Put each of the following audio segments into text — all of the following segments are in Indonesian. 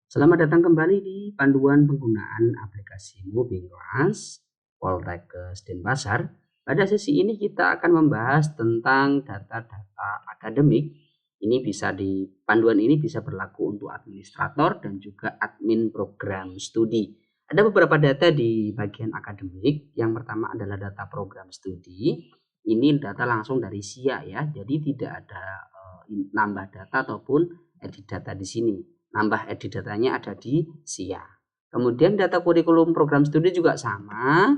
Selamat datang kembali di panduan penggunaan aplikasi Moving Class Poltekkes Denpasar. Pada sesi ini kita akan membahas tentang data-data akademik. Panduan ini bisa berlaku untuk administrator dan juga admin program studi. Ada beberapa data di bagian akademik. Yang pertama adalah data program studi. Ini data langsung dari SIA ya, jadi tidak ada nambah data ataupun edit data di sini. Nambah edit datanya ada di SIA. Kemudian data kurikulum program studi juga sama.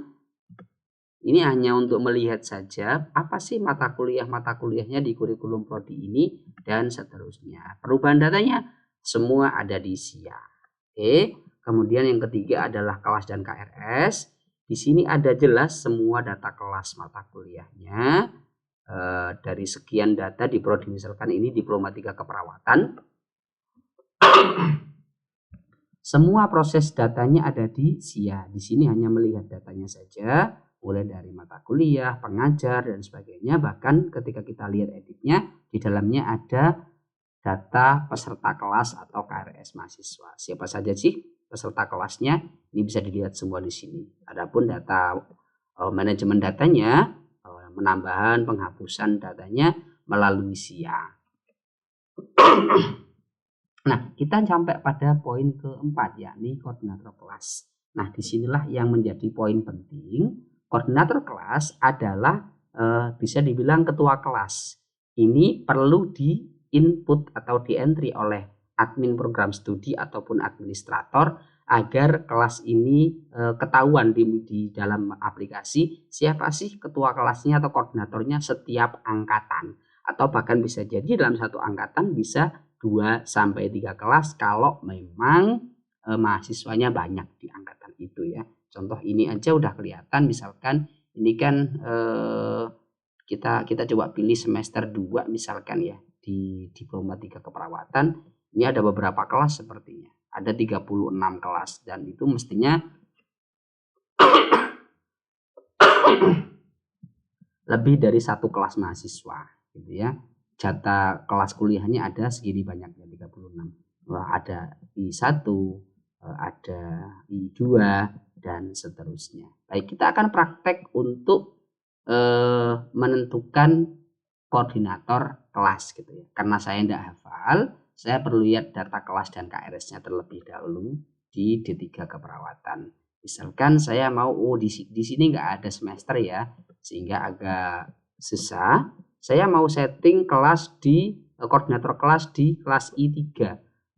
Ini hanya untuk melihat saja apa sih mata kuliahnya di kurikulum prodi ini dan seterusnya. Perubahan datanya semua ada di SIA. Oke. Kemudian yang ketiga adalah kelas dan KRS. Di sini ada jelas semua data kelas mata kuliahnya. Dari sekian data di prodi misalkan ini diploma 3 keperawatan. Semua proses datanya ada di SIA. Di sini hanya melihat datanya saja, mulai dari mata kuliah, pengajar, dan sebagainya. Bahkan ketika kita lihat editnya, di dalamnya ada data peserta kelas atau KRS mahasiswa. Siapa saja sih peserta kelasnya? Ini bisa dilihat semua di sini. Adapun data manajemen datanya, penambahan, penghapusan datanya melalui SIA. Nah, kita sampai pada poin keempat, yakni koordinator kelas. Nah, disinilah yang menjadi poin penting. Koordinator kelas adalah bisa dibilang ketua kelas. Ini perlu di input atau di entry oleh admin program studi ataupun administrator agar kelas ini ketahuan di dalam aplikasi siapa sih ketua kelasnya atau koordinatornya setiap angkatan. Atau bahkan bisa jadi dalam satu angkatan bisa 2 sampai 3 kelas kalau memang mahasiswanya banyak di angkatan itu ya. Contoh ini aja udah kelihatan, misalkan ini kan kita coba pilih semester 2 misalkan ya di diploma 3 keperawatan. Ini ada beberapa kelas sepertinya. Ada 36 kelas dan itu mestinya lebih dari satu kelas mahasiswa gitu ya. Jatah kelas kuliahnya ada segini banyaknya 36. Wah, ada I1, ada I2 dan seterusnya. Baik, kita akan praktek untuk menentukan koordinator kelas gitu ya. Karena saya tidak hafal, saya perlu lihat data kelas dan KRS-nya terlebih dahulu di D3 keperawatan. Misalkan saya mau di sini nggak ada semester ya, sehingga agak susah. Saya mau setting kelas di koordinator kelas di kelas I3,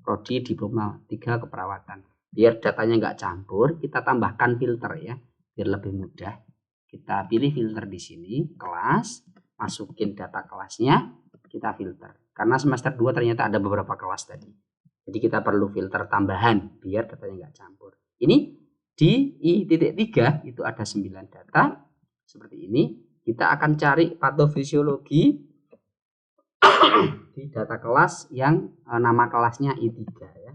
prodi diploma 3 keperawatan. Biar datanya nggak campur, kita tambahkan filter ya, biar lebih mudah. Kita pilih filter di sini, kelas, masukin data kelasnya, kita filter. Karena semester 2 ternyata ada beberapa kelas tadi. Jadi kita perlu filter tambahan biar datanya nggak campur. Ini di I.3 itu ada 9 data seperti ini. Kita akan cari patofisiologi di data kelas yang nama kelasnya I3 ya.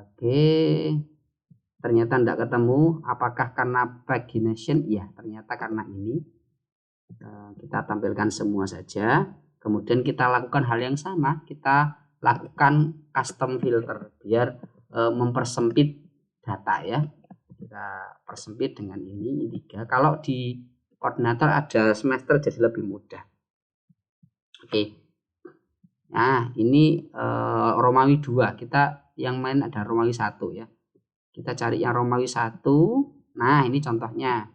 Oke. Ternyata tidak ketemu. Apakah karena pagination? Ya, ternyata karena ini. Kita tampilkan semua saja. Kemudian kita lakukan hal yang sama. Kita lakukan custom filter biar mempersempit data ya. Kita persempit dengan ini I3. Kalau di koordinator ada semester jadi lebih mudah. Oke. Nah, ini Romawi 2. Kita yang main ada Romawi 1 ya. Kita cari yang Romawi 1. Nah, ini contohnya.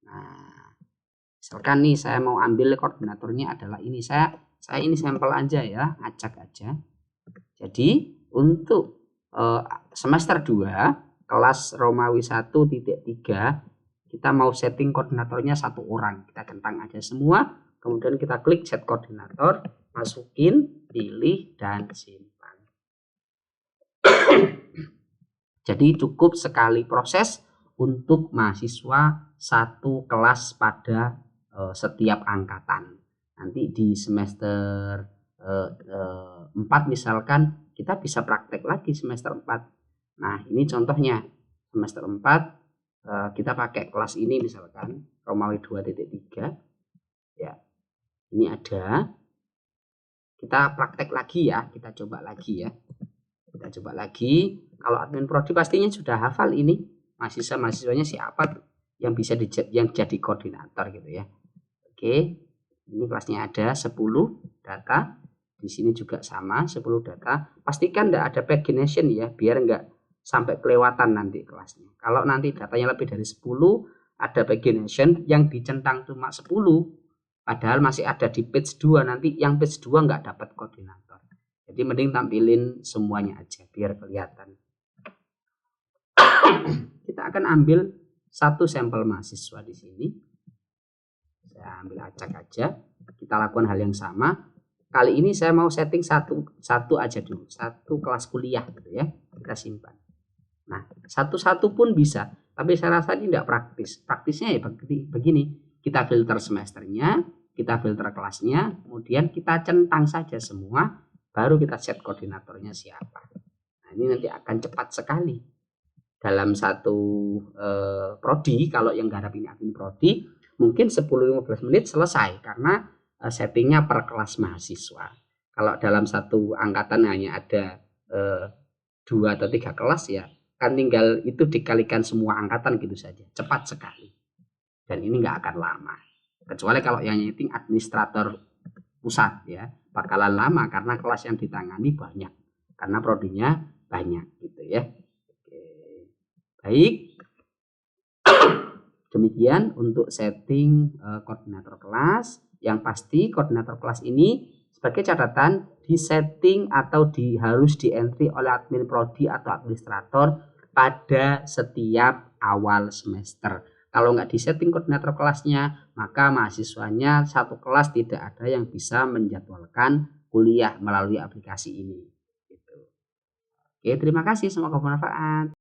Nah, misalkan nih saya mau ambil koordinatornya adalah ini. Saya ini sampel aja ya, acak aja. Jadi, untuk semester 2 kelas Romawi 1.3 kita mau setting koordinatornya 1 orang. Kita kentang aja semua, kemudian kita klik set koordinator, masukin, pilih dan simpan. Jadi cukup sekali proses untuk mahasiswa satu kelas pada setiap angkatan. Nanti di semester 4 misalkan kita bisa praktek lagi semester 4. Nah, ini contohnya semester 4 kita pakai kelas ini misalkan Romawi 2.3 ya. Ini ada. Kita praktek lagi ya, kita coba lagi ya. Kita Kita coba lagi. Kalau admin prodi pastinya sudah hafal ini. Mahasiswanya siapa yang bisa yang jadi koordinator gitu ya. Oke. Ini kelasnya ada 10 data. Di sini juga sama 10 data. Pastikan tidak ada pagination ya, biar enggak sampai kelewatan nanti kelasnya. Kalau nanti datanya lebih dari 10, ada pagination yang dicentang cuma 10, padahal masih ada di page 2, nanti yang page 2 nggak dapat koordinator. Jadi mending tampilin semuanya aja biar kelihatan. Kita akan ambil satu sampel mahasiswa di sini. Saya ambil acak aja. Kita lakukan hal yang sama. Kali ini saya mau setting satu aja dulu, satu kelas kuliah gitu ya. Kita simpan. Nah, satu-satu pun bisa, tapi saya rasa ini tidak praktis. Praktisnya ya begini, kita filter semesternya, kita filter kelasnya, kemudian kita centang saja semua, baru kita set koordinatornya siapa. Nah, ini nanti akan cepat sekali. Dalam satu prodi, kalau yang garap ini admin prodi, mungkin 10-15 menit selesai, karena settingnya per kelas mahasiswa. Kalau dalam satu angkatan hanya ada 2 atau 3 kelas ya, kan tinggal itu dikalikan semua angkatan gitu saja, cepat sekali. Dan ini nggak akan lama, kecuali kalau yang nyeting administrator pusat ya, bakalan lama karena kelas yang ditangani banyak, karena prodinya banyak gitu ya. Oke. Baik, demikian untuk setting koordinator kelas. Yang pasti koordinator kelas ini sebagai catatan di setting atau harus di entry oleh admin prodi atau administrator pada setiap awal semester. Kalau nggak disetting koordinator kelasnya, maka mahasiswanya satu kelas tidak ada yang bisa menjadwalkan kuliah melalui aplikasi ini. Gitu. Oke, terima kasih, semoga bermanfaat.